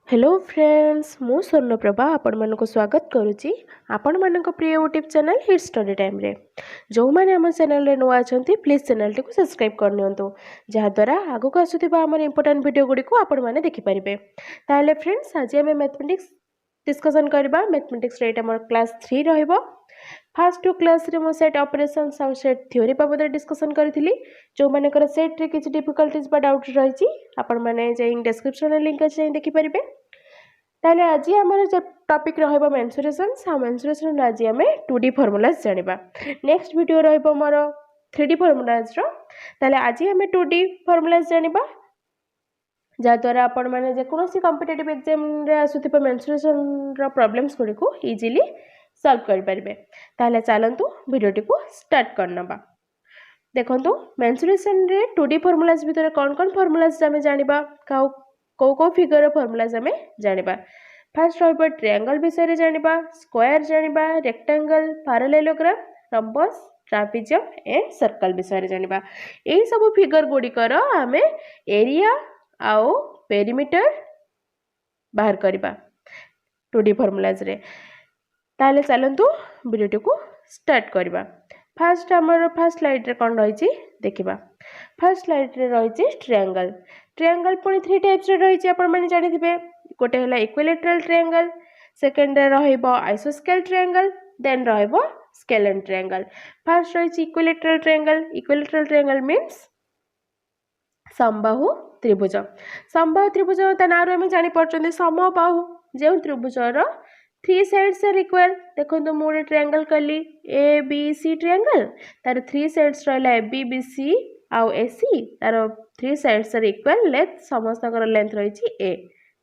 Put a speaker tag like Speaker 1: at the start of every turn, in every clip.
Speaker 1: Hello friends मु स्वर्णप्रभा आपण मानक स्वागत करुच्ची आपण मानक प्रिय YouTube channel hit study time रे जो मैंने आम चैनल रे नुआ अछंती प्लीज चैनल टी को सब्सक्राइब कर नियंतु जहा द्वारा आगु को आसुथिबा हमर इंपोर्टेंट वीडियो गुडी को आपण माने देखि परिबे। ताले फ्रेंड्स आज हम मैथमेटिक्स डिस्कशन करबा। मैथमेटिक्स रे हमर क्लास 3 रहइबो। फर्स्ट टू क्लास रे मो सेट ऑपरेशन सब सेट थ्योरी बाबद डिस्कशन करथिली। जो मानकर सेट रे किछि डिफिकल्टीज बा डाउट रहिछि आपण माने जे डिस्क्रिप्शन रे लिंक अछि देखि परिबे। ताले आज हमर जे टॉपिक रहइबो मेंसुरेशन मेंसुरेशन आज हम 2D फार्मूलाज जानिबा। नेक्स्ट वीडियो रहइबो मोर 3D फार्मूलाज रो। ताले आज हम 2D फार्मूलाज जानिबा जा द्वारा आपण माने जे कोनोसी कॉम्पिटिटिव एग्जाम रे आसुथिबा मेंसुरेशन रो प्रॉब्लम्स गुडी को इजीली सॉल्व कर परिबे। ताले चलंतु वीडियोटी को स्टार्ट करनबा। देखंतु मेंसुरेशन रे 2D फार्मूलाज भितर कोन फार्मूलाज हम जानिबा को फिगर फार्मूलाज हम जानिबा। फर्स्ट रहइबो ट्रायंगल विषय रे जानिबा, स्क्वायर जानिबा, rectangle, parallelogram, rhombus, trapezium and circle विषय रे जानिबा। एई सब फिगर गुडी कर हमें एरिया आओ पेरीमीटर बाहर करबा 2D फार्मूलाज रे। ताले चलंतु वीडियो को स्टार्ट करबा। फर्स्ट हमर फर्स्ट स्लाइड रे कोन रहिछि देखिबा। फर्स्ट स्लाइड रे रहिछि ट्रायंगल। ट्रायंगल पुनी 3 टाइप्स रे रहिछि आपण माने जानि थिबे। गोटे हला इक्विलैटरल ट्रायंगल, सेकंड रे रहइबो आइसोस्केल ट्रायंगल, देन रहइबो स्केलेन ट्रायंगल। फर्स्ट रहिछि equilateral triangle. Equilateral triangle means समबाहु त्रिभुज। समबाहु त्रिभुज ता नाम रे हम जानि परछन्ते समबाहु जे त्रिभुज रो 3 साइड्स आर इक्वल। देखो मु ट्रायंगल कली ए बी सी ट्रायंगल तार 3 साइड्स रहला ए बी बी सी आउ ए सी तार 3 साइड्स आर इक्वल। लेंथ समस्त लेंथ रही ए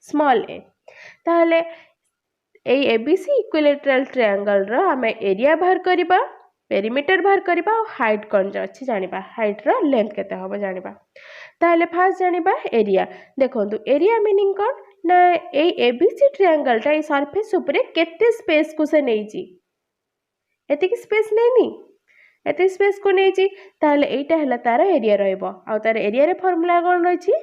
Speaker 1: स्मॉल ए। ताहले A B C equilateral triangle रो हमें एरिया बाहर करबा, पेरीमीटर बाहर करबा और हाइट कोन अछि जानिबा। हाइट रो लेंथ केते होबो जानिबा। ताहले फर्स्ट जानिबा एरिया। देखंतु एरिया मीनिंग कोन ना ए एबीसी ट्रायंगल टा ए सरफेस ऊपर केते स्पेस को से नैची एतिक स्पेस नैनी एते स्पेस को नैची। ताहले एटा हला तार एरिया रहइबो। आ तार एरिया रे फार्मूला कोन रहिछि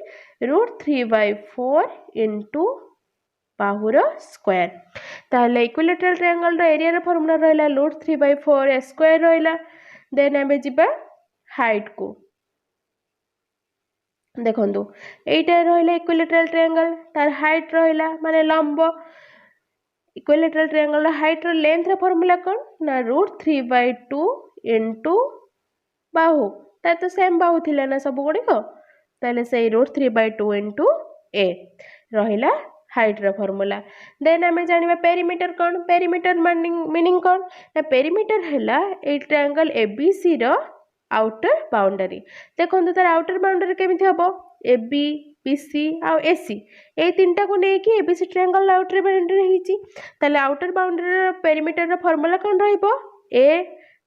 Speaker 1: √3/4 इनटू बाहुर स्क्वायर। ताहले इक्विलैटरल ट्रायंगल रो एरिया रे फार्मूला रहला √3/4 स्क्वायर रहला। देन हमें जिबा हाइट को। देखंतु एटा रहला इक्विलैटरल ट्रायंगल तार हाइट रहला माने लंब। इक्विलैटरल ट्रायंगल रो हाइट रो लेंथ रो फार्मूला कोन ना √3/2 इनटू बाहु ता तो सेम बाहु थिला ना सब गुडी को। ताले से √3/2 इनटू ए रहला हाइट रो फार्मूला। देन हमें जानिबा पेरीमीटर कोन। पेरीमीटर मीनिंग कोन ना पेरीमीटर हला ए ट्रायंगल एबीसी रो आउटर बाउंड्री। देखंतु तार आउटर बाउंड्री केमिति हबो A B B C uh A सी ए तीनटा को नेकी एबीसी ट्रायंगल आउटर बाउंड्री हिची। ताले आउटर बाउंड्री रो पेरीमीटर रो फार्मूला कोन रहइबो ए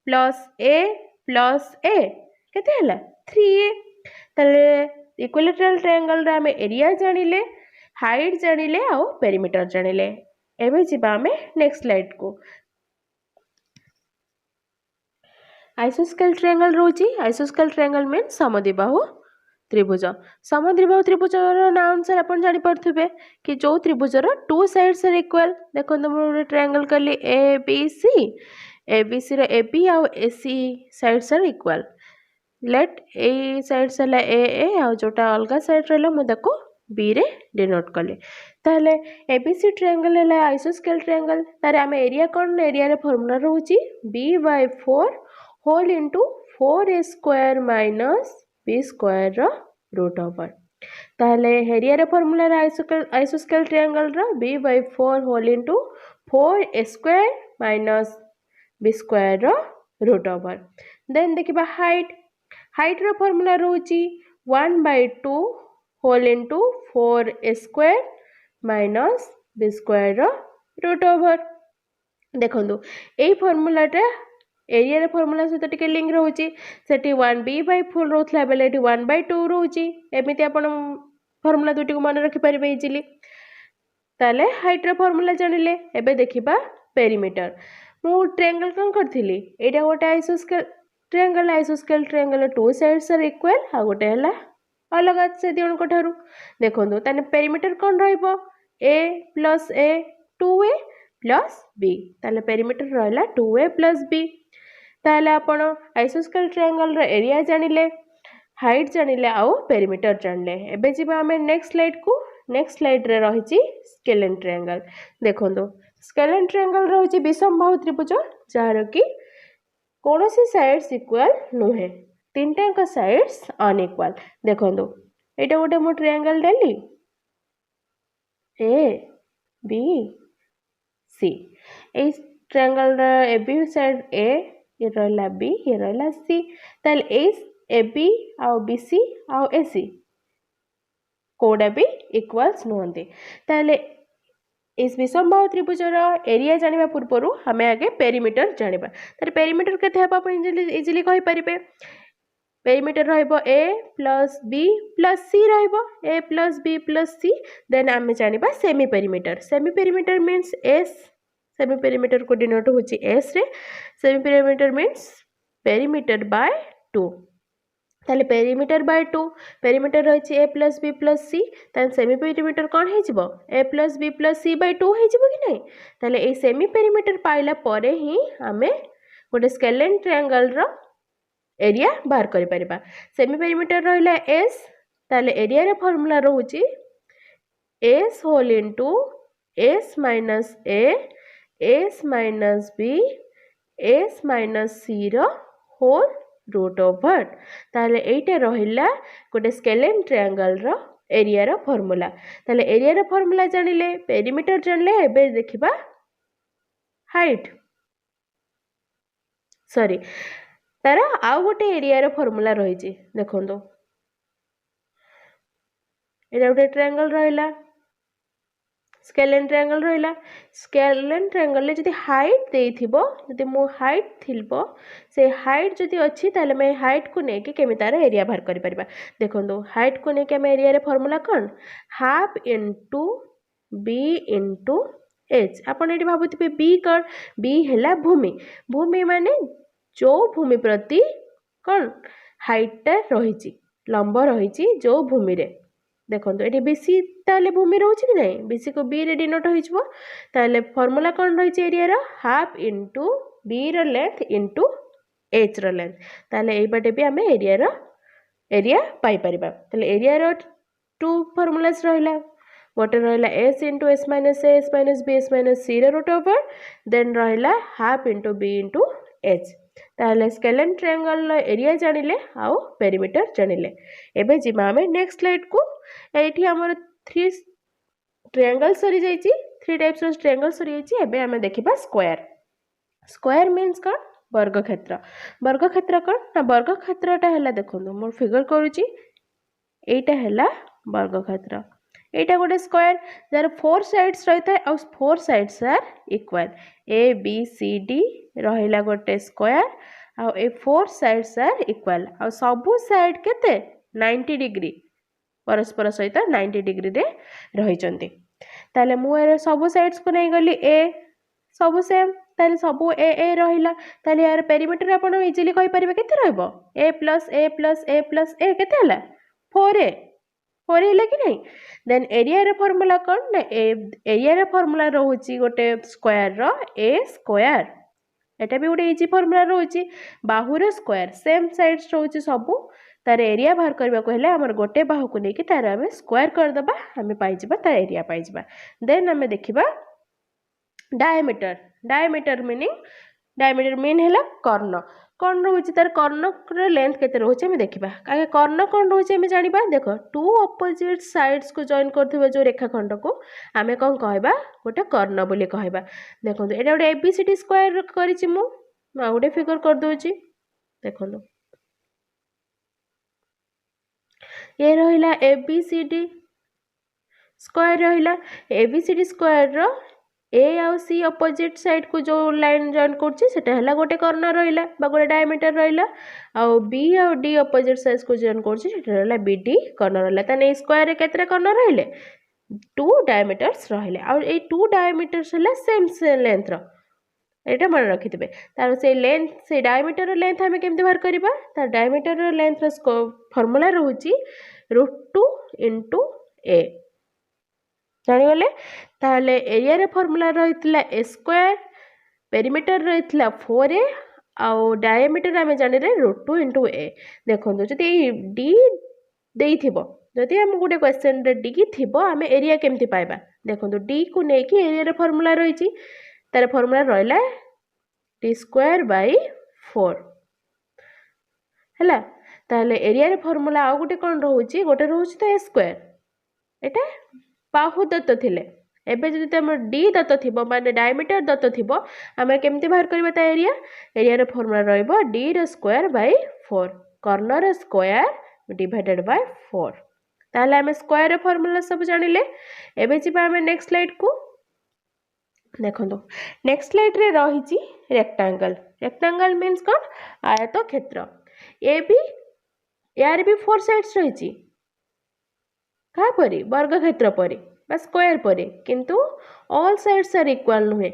Speaker 1: प्लस ए केते हला 3a। ताले इक्विलैटरल ट्रायंगल रा हमें एरिया जानिले, हाइट जानिले आ पेरीमीटर जानिले। एबे जिबा हमें नेक्स्ट स्लाइड को। आइसोस्केल ट्रायंगल रोची। आइसोस्केल ट्रायंगल मीन समद्विबाहु त्रिभुज। समद्विबाहु त्रिभुज रो नाम अनुसार अपन जानि परथुबे कि जो त्रिभुज रो 2 साइड्स आर इक्वल। देखो हम ट्रायंगल करली A B C. A B C रो ए बी आ A C sides are equal. Let a sides हला ए आ जोटा अलगा साइड रहला म देखो बी रे डिनोट करले। ताहले एबीसी ट्रायंगल हला आइसोस्केल ट्रायंगल तारे हम एरिया कोन एरिया रे फार्मूला रहउची b/4 whole into 4a square minus b square रो रूट ओवर। ताहले एरिया रे फार्मूला रे आइसोस्केल ट्रायंगल रो b/4 whole into 4a square minus b square रो रूट ओवर। देन देखिबा हाइट। हाइट रो फार्मूला रहउची 1/2 whole into 4a square minus b square रो रूट ओवर। देखंतु एई फार्मूला टा एरिया रे फार्मूला सहित टिके लिंक रहउची। सेठी 1b/4 रहउथला बेले एठी 1/2 रहउची। एमिति आपण फार्मूला दुटी को मन रखि परिबे इजीली। ताले हाइट रो फार्मूला जानिले। एबे देखिबा पेरीमीटर। मु ट्रायंगल कोन करथिली एटा गोटे आइसोस्केल ट्रायंगल 2 साइड्स आर इक्वल आ गोटे हला अलग से दियन को ठारू। देखंतु ताने पेरीमीटर कोन रहइबो ए प्लस ए 2a प्लस बी ताले पेरिमीटर रहा 2a प्लस बी ताले आपण आइसोस्केल ट्रायंगल रो एरिया जानिले हाइट जानिले आउ पेरिमीटर जानिले एबे जिबा हमें नेक्स्ट स्लाइड को नेक्स्ट स्लाइड रे रहिछि स्केलेन ट्रायंगल देखंदो स्केलेन ट्रायंगल रहिछि विषमबाहु त्रिभुज जार कि कोनोसी साइड्स इक्वल नुहे तीनटा का साइड्स अनइक्वल देखंदो एटा गोटे मो ट्रायंगल देली A B C a triangle रा ए बी साइड ए ये रहला बी ये रहला सी ताल ए बी आउ बी सी आउ ए सी कोडा भी इक्वल्स नुहंती ताले इस विषमबाहु त्रिभुजर एरिया जानिबा पूर्वरु हमें आगे पेरिमीटर जानिबा तार पेरिमीटर केते हेबा आपण इजीली कहि परिबे पेरिमीटर रहइबो a plus b plus c रहइबो a plus b plus c then आमे जानिबा semi perimeter means s semi perimeter को डिनोट होची s रे semi perimeter means perimeter by 2 ताले पेरिमीटर बाय 2 पेरिमीटर रहिछि a plus b plus c तान semi perimeter कोन हे जिवो a plus b plus c by 2 हे जिवो कि नै ताले ए सेमी पेरिमीटर पाइला परे ही हमें गोटे स्केलेन ट्रायंगल रो एरिया बाहर करि परिबा सेमी पेरिमीटर रहिला s ताले एरिया रे फार्मूला रहउछि s whole into s minus a s minus b s minus c रो होल रूट ओवर ताले एटा रहिला गोटे स्केलेन ट्रायंगल रो एरिया रो फार्मूला ताले एरिया रो फार्मूला जानिले पेरिमीटर जानिले एबे देखिबा हाइट सॉरी तार आउ गोटे एरिया रो फार्मूला रही छी देखंदो एटा गोटे ट्रायंगल रहिला स्केलेन ट्रायंगल ले जदि हाइट देथिबो जदि मो हाइट थिलबो से हाइट जदि अछि ताले मैं हाइट को नेके केमि तार एरिया बाहर करि परिबा देखंदो हाइट को नेके हम एरिया रे फार्मूला कोन half into b into h आपण एटी भाबुथिबे b कोन b हैला भूमि माने जो भूमि प्रति कौन हाइट रही लंब रही जो भूमि रे देखो ये बीसी ताले भूमि रोचे कि नहीं बीसी को बी रे डिनोट हो फॉर्मूला कौन रही एरिया रो हाफ इनटू बी रो लेंथ इनटू एच रो लेंथ ताले एई बाटे भी हमें एरिया पाई परिबा ताले एरिया रो टू फॉर्मूलास रहिला गोटे रहिला s into s minus a s minus b s minus c रो रूट ओवर देन रहिला half into b into h ताले स्केलेन ट्रायंगल एरिया जानिले आउ पेरिमीटर जानिले एबे जिमा हमें नेक्स्ट स्लाइड को एठी हमर 3 ट्रायंगल सरी जाईची 3 टाइप्स ऑफ ट्रायंगल सरी जाईची एबे हमें देखिबा स्क्वायर मींस कोन वर्गक्षेत्र कोन ना वर्गक्षेत्रटा हैला देखंदो मोर फिगर करूची एटा हैला वर्गक्षेत्र एटा गोटे स्क्वायर जार 4 साइड्स रहता है और 4 sides are equal A B C D रहिला गोटे स्क्वायर आ ए 4 साइड्स आर इक्वल आ सबु साइड केते 90 डिग्री परस्पर सहित 90 डिग्री रे रही चंती ताले मु ए सबु साइड्स को नै गली ए सबु सेम ताले सबु ए रहिला ताले यार पेरिमीटर आपण इजीली कहि परिबे केते रहबो a plus a plus a plus a केते हला 4a 4 हला कि नहीं देन एरिया रे फार्मूला कोन ना एरिया रे फार्मूला रहउची गोटे स्क्वायर रो a स्क्वायर एटा भी गोटे इजी फार्मूला रहउची बाहुर स्क्वायर सेम साइड्स रहउची सबु तार एरिया बाहर करबा को हेले हमर गोटे बाहु को नेकी तार हमें स्क्वायर कर दबा हमें पाई जिबा तार एरिया पाई जिबा देन हमें देखिबा डायमीटर मीन हैला कर्ण रोचे तार कर्ण लेंथ केते रोचे हमें देखिबा आगे कर्ण कोन रोचे हमें जानिबा देखो टू ऑपोजिट साइड्स को जॉइन करथिबा जो रेखाखंड को हमें कोन कहबा गोटे कर्ण बोली कहबा देखो एटा गोटे एबीसीडी स्क्वायर करिछि मु गोटे फिगर कर दोछि देखो ये रहिला एबीसीडी स्क्वायर रहिला एबीसीडी स्क्वायर रो ए आउ सी अपोजिट साइड को जो लाइन जॉइन करछि सेटा हला गोटे कर्ण रहिला बा गोटे डायमीटर रहिला आउ बी आउ डी अपोजिट साइड को जॉइन करछि सेटा हला बीडी कर्ण रहिला तने स्क्वायर रे केतरा कर्ण रहिले 2 डायमीटर्स रहिले आउ ए 2 डायमीटर्स हला सेम लेंथ रो एटा मन रखितबे तार से लेंथ से डायमीटर रो लेंथ हमें केमते बाहर करबा तार डायमीटर रो लेंथ रो फार्मूला रहउची √2 * a जानीगले ताहले एरिया रे फॉर्मूला रही ए स्क्वायर पेरीमीटर रही 4a आउ डायमीटर आम जाने √2 इंटू ए देखो जदि डी देइथिबो जदि हम गोटे क्वेश्चन रे डी थी आम एरिया केमती पाइबा देखो डी को लेकिन एरिया रे फॉर्मूला रही तार फॉर्मूला रहा टी स्क्वायर बाई 4 है ताहले एरिया रे फॉर्मूला आउ गोटे कौन रोचे गोटे रोचे तो ए स्क्वायर एटा बाहु दत्त थिले एबे जदि तुम डी दत्त थिबो माने डायमीटर दत्त थिबो आमे केमती बाहर करबा ता एरिया रे फॉर्मूला रहइबो डी रे square by 4 corner square divided by 4 ताहले आमे स्क्वायर रे फॉर्मूला सब जानिले एबे जिबा आमे नेक्स्ट स्लाइड को देखो नेक्स्ट स्लाइड रे रही रेक्टांगल मीन्स कौन आयत क्षेत्र ए भी यार भी 4 साइड्स रही क्या परी वर्ग क्षेत्र परी बा स्क्वायर परी किंतु ऑल साइड्स आर इक्वल नुहे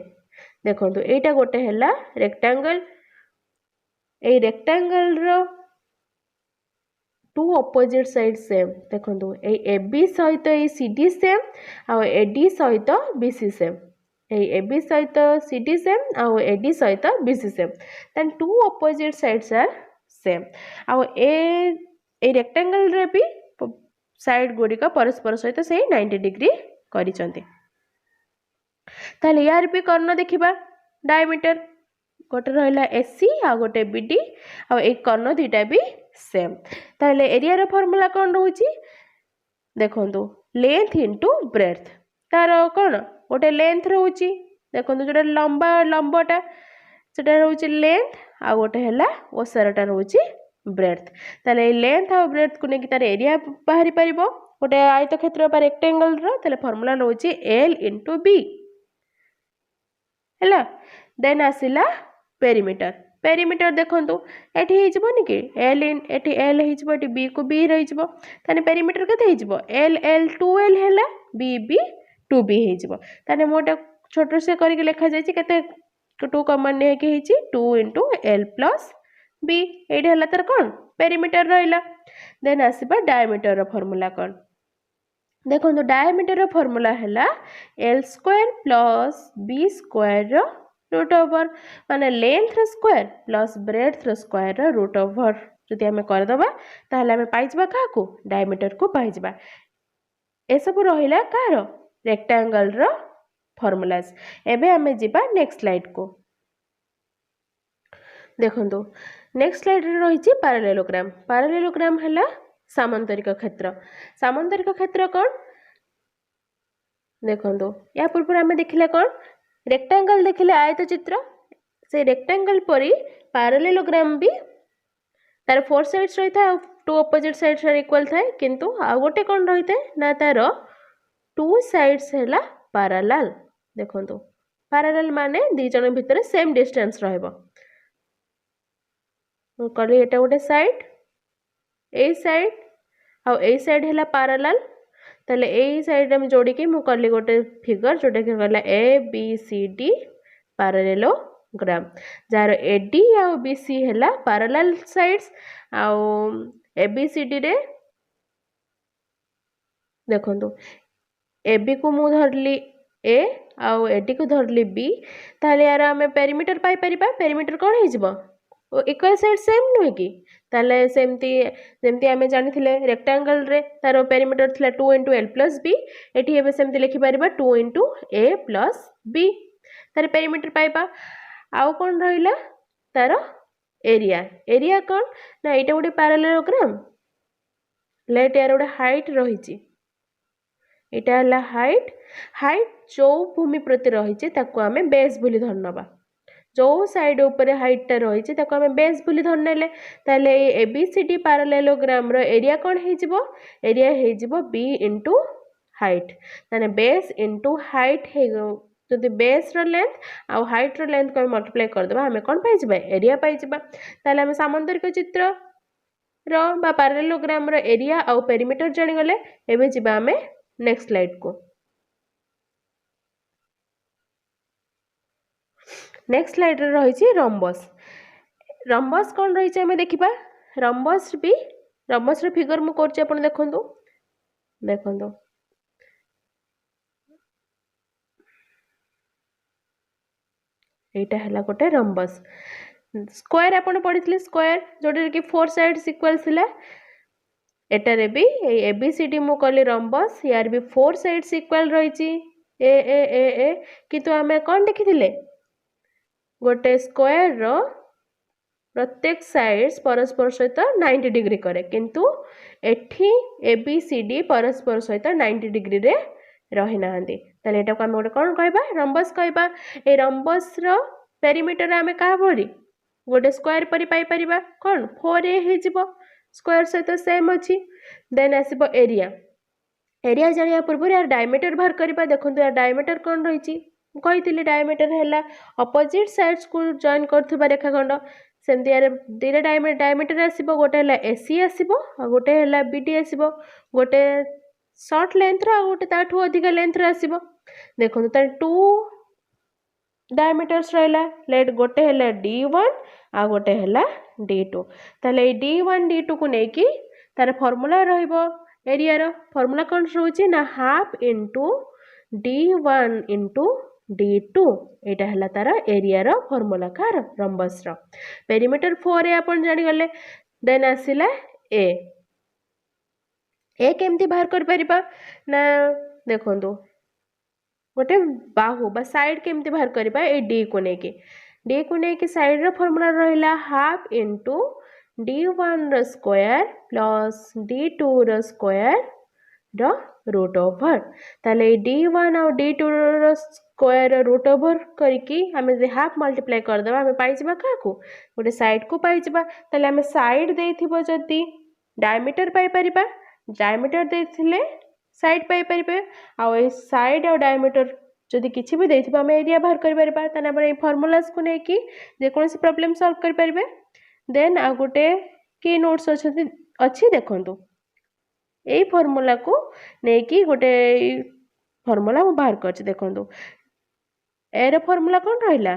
Speaker 1: देखो एटा गोटे है रेक्टांगल ए रेक्टांगल रो टू अपोजिट साइड सेम देखो ए बी सहित ए सी डी सेम आ ए डी सहित B C same A B सहित सी डी सेम आ ए डी सहित B C same then two opposite sides are same आ ए रेक्टांगल रे भी साइड गुड़िक परस्पर सहित से 90 डिग्री करिसंती ताले यार भी कर्ण देखिबा डायमीटर गोटे रहिला एसी आ गोटे बीडी आ एक कर्ण दुईटा भी सेम ताले एरिया रो फार्मूला कोन रहउची देखंतु लेंथ इनटू ब्रेड्थ तार कोन गोटे लेंथ रहउची देखंतु जोटा लंबा लंबाटा सेटा रहउची लेंथ आ गोटे हैला ओसारटा रहउची ब्रेड्थ ताले लेंथ आ ब्रेड्थ को नेकी तार एरिया बाहरी परिबो गोटे आयत क्षेत्र बा रेक्टेंगल रो ताले फार्मूला रहउची l इनटू b हैला देन आसिला पेरीमीटर पेरीमीटर देखंतु एठी हिजबोनी कि l इन एठी l हिजबो एठी b को b रहिजबो ताने पेरीमीटर केते हिजबो l l 2l हैला b b 2b हिजबो ताने मोटा छोटो से करके लिखा जायछि केते 2 कॉमन ने के हिची 2 l प्लस b एठी हला तर कोन पेरीमीटर रहिला देन आसीबा डायमीटर रो फार्मूला कोन देखो डायमीटर रो फार्मूला हैला l square plus b square रो रूट ओवर माने लेंथ रो स्क्वायर प्लस ब्रेड्थ रो स्क्वायर रो रूट ओवर जदि हमें कर दबा ताहले हमें पाइ जबा का को डायमीटर को पाइ जबा ए सब रहिला कार रेक्टेंगल रो फार्मूलास एबे हमें जिबा नेक्स्ट स्लाइड को देखंतु नेक्स्ट स्लाइड रे रहिछि पैरेललोग्राम हैला सामांतरिक क्षेत्र कोन देखंतु या पूर्व हमें देखिला कोन रेक्टेंगल देखिले आयत चित्र से रेक्टेंगल परी पैरेललोग्राम भी तार 4 साइड्स रही था 2 अपोजिट साइड्स आर इक्वल थाए किंतु आ गोटे कोन रही था ना तार 2 साइड्स हैला पैरेलल देखंतु पैरेलल माने दी जन भितर सेम डिस्टेंस रहबो कली एटा गोटे साइड ए साइड हैला पैरेलल ताले ए साइड हम जोड़ी के मु करली गोटे फिगर जोटा के कहला A B C D parallelogram जार ए डी आ बी सी हैला पैरेलल साइड्स आ ए बी सी डी रे देखंतु ए बी को मु धरली ए आ ए डी को धरली बी ताले यार हमें पेरीमीटर पाई परिबा पेरीमीटर कोन हिजबो इक्वल साइड सेम नुहे कि ताले सेमती जेमती आमे जानिथिले रेक्टेंगल रे तारो पेरीमीटर थिला 2 l प्लस b एठी एबे सेमती लिखि परिबा 2 a प्लस b तारे पेरीमीटर पाइबा आउ कोन रहिला तारो एरिया कोन ना एटा गोटे पैरेललोग्राम लेट यार गोटे हाइट रहिछि एटा हला हाइट जो भूमि प्रति रहिछि ताको आमे बेस बोली धरनबा जो साइड ऊपर हाइट टा रही ताको हमें बेस बोली धर नेले ताले एबीसीडी पैरेललोग्राम रो एरिया कोन हेजिबो एरिया हेजिबो b इनटू हाइट ताने बेस इनटू हाइट हे जदि बेस रो लेंथ आ हाइट रो लेंथ को मल्टीप्लाई कर देबा हमें कोन पाइ जबा एरिया पाइ जबा ताले हमें सामांतरिक चित्र रो बा पैरेललोग्राम रो एरिया आ पेरीमीटर जानि गले एबे जिबा हमें नेक्स्ट स्लाइड को नेक्स्ट स्लाइड रे रही रंबस कौन रही आम देखा रंबस रो फिगर मु कर देखो एटा है गोटे रंबस। स्क्वायर आपण पढ़ी स्क्वायर जोटा कि 4 साइड्स इक्वल थिला एटारे भी एबीसीडी मु कहली रंबस यार भी 4 साइड्स इक्वल रही ए किंतु आमे कौन देखिथिले गोटे स्क्वायर रो प्रत्येक साइड्स परस्पर सहित 90 डिग्री करे किंतु एठी एबीसीडी परस्पर सहित 90 डिग्री रे रही नांदी ताले एटा को आमे गोटे कोन कहबा रंबस कहबा। ए रंबस रो पेरीमीटर आमे का भरी गोटे स्क्वायर परि पाई परिबा कोन 4a हे जिवो स्क्वायर सहित सेम अछि। Then आसीबो area. एरिया जानिया पूर्व यार डायमीटर बाहर करबा देखंतु यार डायमीटर कोन रहिछि कहिथिले डायमीटर हैला अपोजिट साइड्स को जॉइन करथबा रेखाखंड सेमति यार दिरे डायमीटर आसीबो गोटे हैला एसी आसीबो आ गोटे हैला बीडी आसीबो गोटे शॉर्ट लेंथ रा गोटे ताठू अधिक लेंथ रा आसीबो देखंतु त 2 डायमीटर्स रहला लेट गोटे हैला d1 आ गोटे हैला d2 ताले d1 d2 को नेकी तार फार्मूला रहइबो एरिया रो फार्मूला कोन रहउची ना half into d1 into d2 एटा हला तार एरिया रो फार्मूला कार रंबस रो पेरीमीटर 4a अपन जानि गले। देन आसिला ए केमती बाहर कर परिबा ना देखंतु गोटे बाहु बा साइड केमती बाहर करबा ए डी को नेकी साइड रो फार्मूला रहिला हाफ इनटू d1 रो स्क्वायर प्लस d2 रो स्क्वायर रो रूट ओवर ताले d1 और d2 रो स्क्वायर रूट ओवर करके हमें जे हाफ मल्टीप्लाई कर देबा हमें पाई जबा काकू गोटे साइड को पाई जबा ताले हमें साइड देथिबो जदी डायमीटर पाई परिबा डायमीटर देथिले साइड पाई परिबे आ ए साइड और डायमीटर जदि किछि भी देथिबा हम एरिया बाहर कर परिबा तने हम ए फार्मूलास को नेकी जे कोनसी प्रॉब्लम सॉल्व कर परिबे। देन आ गोटे की नोट्स अछि देखंतु ए फार्मूला को नेकी गोटे फार्मूला मु बाहर करछि देखंतु ए रो फार्मूला कोन रहला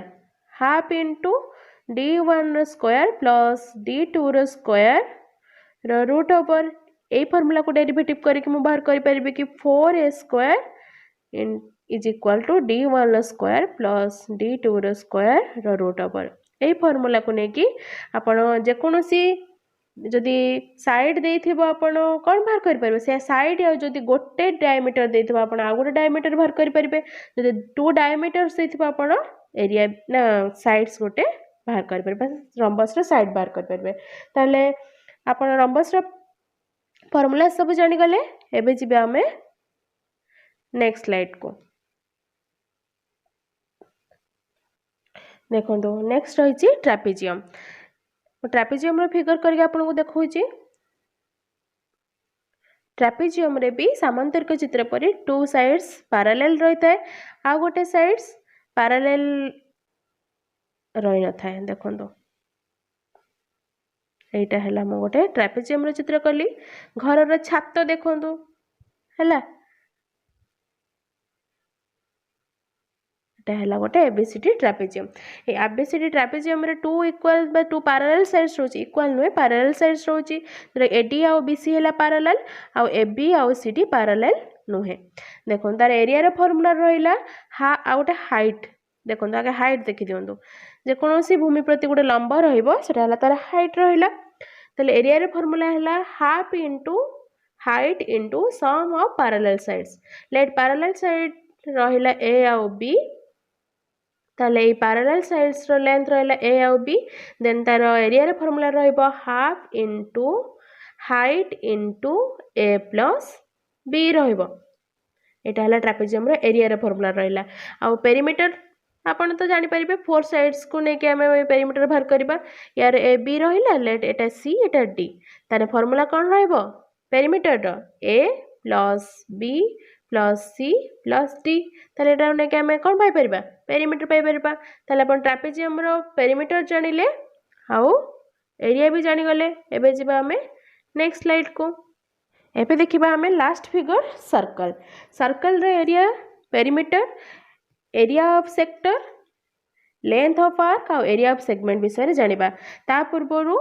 Speaker 1: हाफ इनटू d1 रो स्क्वायर प्लस d2 रो स्क्वायर रो रूट ओवर ए फार्मूला को डेरिवेटिव करके मु बाहर करि परिबे कि 4a square is equal to d1 रो स्क्वायर प्लस d2 रो स्क्वायर रो रूट ओवर ए फार्मूला को नेकी आपण जे कोनोसी जदि साइड देथिबो आपण कोन बाहर करि परबे से साइड आ जदि गोटे डायमीटर देथिबो आपण आ गोटे डायमीटर बाहर करि परबे जदि 2 डायमीटर्स देथिबो आपण एरिया ना साइड्स गोटे बाहर करि परबे रंबस रो साइड बाहर करि परबे ताले आपण रंबस रो फार्मूला सब जानि गले। एबे जिबे हमें नेक्स्ट स्लाइड को देखंतु नेक्स्ट रहिछि ट्रापेजियम ट्रापेजियम रो फिगर करके आपन को देखौछि ट्रापेजियम रे भी समांतरिक चित्र परि 2 साइड्स पैरेलल रहितै आ गोटे साइड्स पैरेलल रहि न थाए देखंतु एटा हला म गोटे ट्रापेजियम रो चित्र कली घर रो छात देखंतु हला एटा हला गोटे एबीसीडी ट्रापेजियम ए एबीसीडी ट्रापेजियम रे 2 इक्वल बा 2 पैरेलल साइड्स रोची इक्वल नुए पैरेलल साइड्स रोची एडी आ बीसी हला पैरेलल आ एबी आ सीडी पैरेलल नुहे देखो तार एरिया रो फार्मूला रहिला हा आ गोटे हाइट देखो आगे हाइट देखि दियंतु जे कोनोसी भूमि प्रति गोटे लंब रहइबो सेटा हला तार हाइट रहिला तले एरिया रो फार्मूला हला half into height into sum of parallel sides let parallel side रहिला ए आ बी ताले ए पैरेलल साइड्स रो लेंथ रहिला ए आ बी देन तार एरिया रो फार्मूला रहइबो half into height into a plus b रहइबो एटा हला ट्रापेजियम रो एरिया रो फार्मूला रहिला आ पेरीमीटर आपण तो जानि परिबे 4 साइड्स को नेके हमें पेरीमीटर बाहर करबा यार ए बी रहिला लेट एटा सी एटा डी तारे फार्मूला कोन रहइबो पेरीमीटर रो A plus B plus C plus D ताले एटा नेके हमें कोन पाई परबा पेरीमीटर पाई परबा ताले आपण ट्रापेजियम रो पेरीमीटर जानिले हाउ एरिया भी जानि गले। एबे जिबा हमें नेक्स्ट स्लाइड को एबे देखिबा हमें लास्ट फिगर सर्कल सर्कल रो area perimeter area of sector length of arc और एरिया ऑफ सेगमेंट विषय रे जानिबा ता पूर्वरु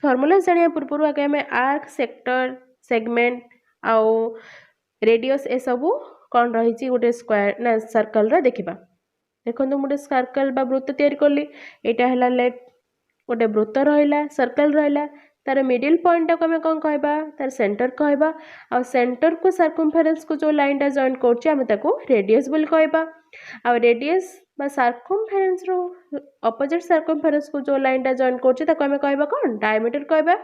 Speaker 1: फार्मूला जानिया पूर्वरु आगे हमें आर्क सेक्टर सेगमेंट और रेडियस ए सबु कोन रहिछि गोटे स्क्वायर ना सर्कल रे देखिबा देखो गोटे सर्कल बा वृत्त तैयारी कली यहाँ है लेट गोटे वृत्त रहा सर्कल रहा तार मिडिल पॉइंट टाक आम कौन कहबा तार सेंटर कहबा आ सेंटर को सर्कमफेरेंस को जो लाइन टा जॉइन करको रेडियस बोली कहबा आ रेडियस बा सर्कमफेरेंस रो अपोजिट सर्कमफेरेंस को जो लाइन टा जॉइन करको आम कहबा कौन डायमीटर कहबा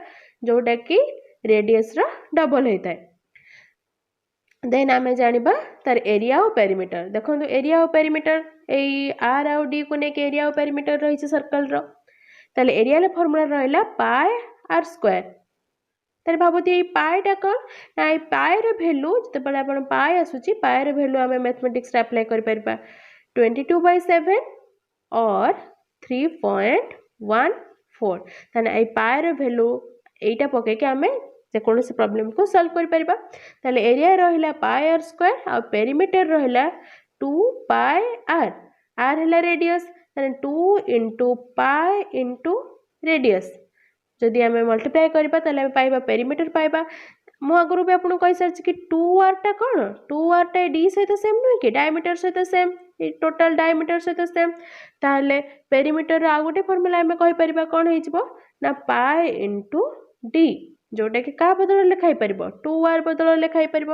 Speaker 1: जोटा कि रेडियस रा डबल होता है। देन आम जानिबा तार एरिया और पेरीमीटर देखो एरिया और पेरीमीटर यही आर आउ डी को लेकिन एरिया और पेरीमीटर रही सर्कल रो ताले एरिया रे फॉर्मूला रहला पाई आर स्क्वायर ताले भाबती पाईटा कौन ना पाई रे वैल्यू जिते आपण पाई आसुची पाई रे वैल्यू आम मैथमेटिक्स रे अप्लाई कर परबा 22/7 और 3.14 ताने आई पाई रे वैल्यू एटा पके के आम कौन से प्रॉब्लम को सॉल्व कर परबा ताले एरिया रहला पाई आर स्क्वायर और पेरीमीटर रहला 2 पाई आर आर है radius 2 into pi into radius जदि आम मल्टीप्लाई करबा ताले पाइबा पेरीमीटर पाइबा मु आगु भी आपको कही सारी कि 2r टा कौन 2r टा डी सहित सेम नुहे कि डायमीटर सहित सेम टोटल डायमीटर सहित सेम ताहले पेरीमीटर आ गोटे फॉर्मूला आम कहि परिबा कौन हो ना पाई इंटू डी जोटा कि क्या बदल लिखाई पार 2r बदल लिखाई पार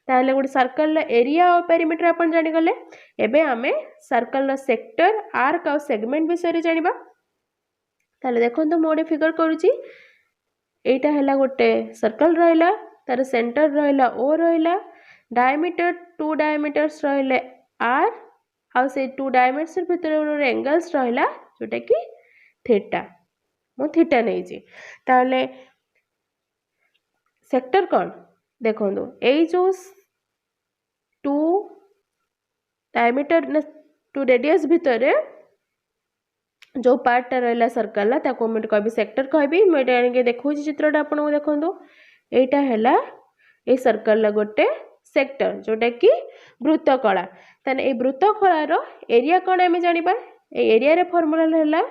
Speaker 1: ताहले गोटे सर्कल एरिया और पेरीमीटर आप जानीगले एबे आमे सर्कल सेक्टर आर्क और सेगमेंट विषय जानिबा ताहले देखो मोटे फिगर करूची एटा है गोटे सर्कल रहा तार सेंटर रहा ओ रहा डायमीटर 2 डायमीटर्स रहिले आर आ से 2 डायमीटर्स भीतर एंगल्स रहा जोटा कि थीटा मु थीटा नहीं ताहले सेक्टर कौन देखो यही जो 2 डायमीटर ना 2 रेडियस भितर जो पार्टा रहा सर्कल मुझे कह सेक्टर कहबी मुझे देखो चित्रटा आपको देखो यहाँ है ये सर्कल गोटे सेक्टर जोटा कि वृत्तकला ताने ये वृत्तकलार एरिया कौन आम जाना एरिया रे फॉर्मूला है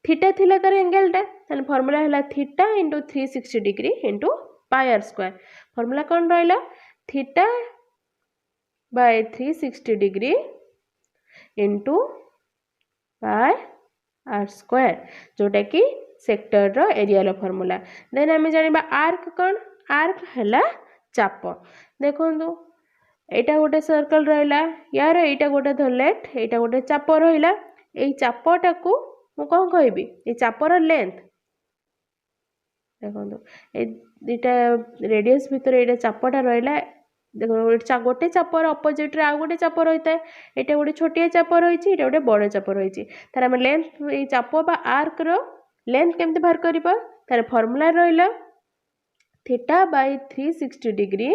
Speaker 1: थीटा थिला तार एंगलटा ताने फॉर्मूला है theta into 360 degree into pi r square formula कौन रहा theta by 360 degree into pi r square जोटा कि सेक्टर रो एरिया रो फॉर्मूला देन आम जानिबा आर्क कौन आर्क है चाप देखो एटा गोटे सर्कल रहा यार एटा गोटे धरलेट एटा गोटे चाप रहा यही चापटा को मु कौन कहबी ये चापर लेंथ देखो ये रेडियस भितर ये चापटा रहा देखो गोटे चापर अपोजिट रे आ गोटे चाप रही है यहाँ गोटे छोटिया चाप रही गोटे बड़ चाप रही तार आम लेंथ ये चाप बा आर्क रो लेंथ केमती बाहर करबा तार फॉर्मूला रहा theta by 360 degree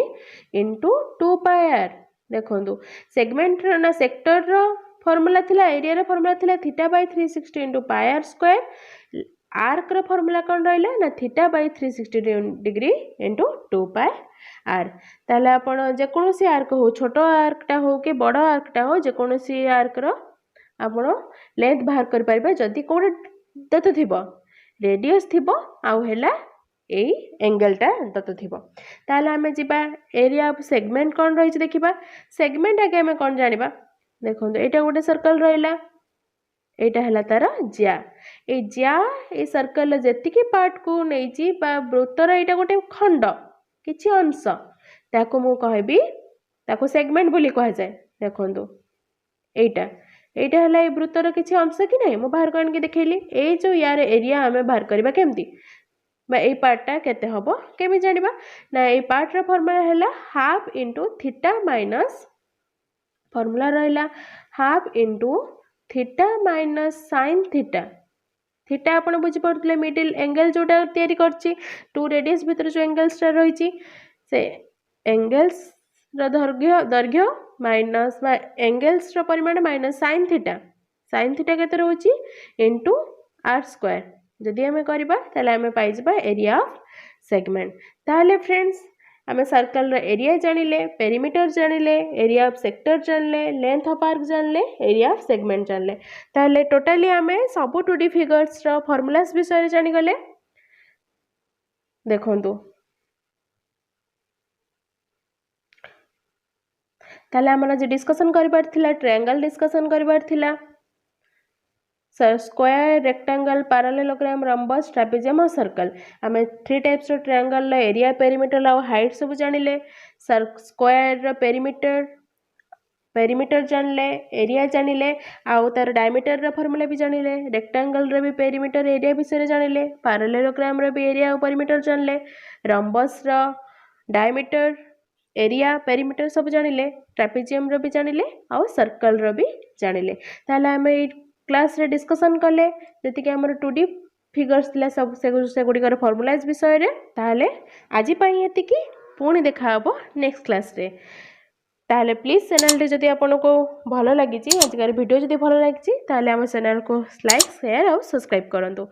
Speaker 1: into 2 pi r देखो सेगमेंट ना सेक्टर रो फॉर्मूला थिला एरिया रो फॉर्मूला थिला theta by 360 into pi r square arc रो फॉर्मूला कौन रहा ना theta by 360 degree into 2 pi r ताले आपण जेकोसी आर्क हो छोट आर्कटा हो कि बड़ आर्कटा हो जेकोसी आर्क रो आपण लेंथ बाहर कर पारिबा जदि कोन दत्त थिबो रेडियस थिबो आउ हैला एई एंगलटा दत्त थिबो ताले आमे जिबा एरिया ऑफ सेगमेंट कौन रही देखिबा सेगमेंट आगे आमे कौन जानिबा देखो एटा गोटे सर्कल रहिला एटा हला तार ज्या ए ज्या ए सर्कल जेतिकी पार्ट को नैची बा वृत्तर एटा गोटे खंड किछि अंश ताको मु कहबी ताको सेगमेंट बोली कह जाए देखो एटा एटा हला ए वृत्तर किछि अंश कि नहीं मु बाहर करके देखैली ए जो यार एरिया आमे बाहर करबा केमती बा ए पार्टटा केते हबो केमि जानिबा ना ए पार्ट रा फॉर्मूला हैला half into theta minus formula रहिला half into theta minus sine theta theta आपण बुझी पड़ते मिडिल एंगल जोटा तैयारी करछि 2 रेडियस भीतर जो एंगल्स रही से एंगल्स दैर्घ्य दैर्घ्य माइनस एंगल्स परिमाण माइनस साइन थीटा केते रहउछि इनटू आर स्क्वायर जदि आमे करबा ताले आमे पाई जबा एरिया ऑफ सेगमेंट ताले फ्रेंड्स आमे सर्कल रो एरिया जानिले पेरीमीटर जानिले एरिया ऑफ सेक्टर जानिले लेंथ ऑफ आर्क जानिले एरिया ऑफ सेगमेंट जानिले ताले टोटली आमे सब 2D फिगर्स रो फार्मूलास विषय जानि गले देखंतु ताले आमर जे डिस्कसन करिबार थिला ट्रायंगल डिस्कसन करिबार थिला square rectangle parallelogram rhombus trapezium और सर्कल आम 3 टाइप्स ट्रायंगल एरिया पेरीमीटर और हाइट सब जानिले स्क्वायर पेरीमीटर पेरीमीटर जानले एरिया जानिले आउ तार डायमीटर फॉर्मूला भी जानिले रेक्टेंगल रे भी पेरीमीटर एरिया विषय जानिले पैरेललोग्राम रे भी एरिया और पेरीमीटर जानले रंबस रो डायमीटर एरिया पेरीमीटर सब जानिले ट्रापेजियम रो भी जानिले आउ सर्कल रो भी जानिले ताले आम क्लास रे डिस्कसन कले जति कि हमर 2D फिगर्स थिला सब से गुडिकर फॉर्मूलाज विषय रे ताले आज पई एति कि पुणी देखा हबो नेक्स्ट क्लास रे ताले प्लीज चैनल रे जति आपन को भलो लागि छि आजकर वीडियो जति भलो लागि छि ताले हम चैनल को लाइक शेयर और सब्सक्राइब करंतु।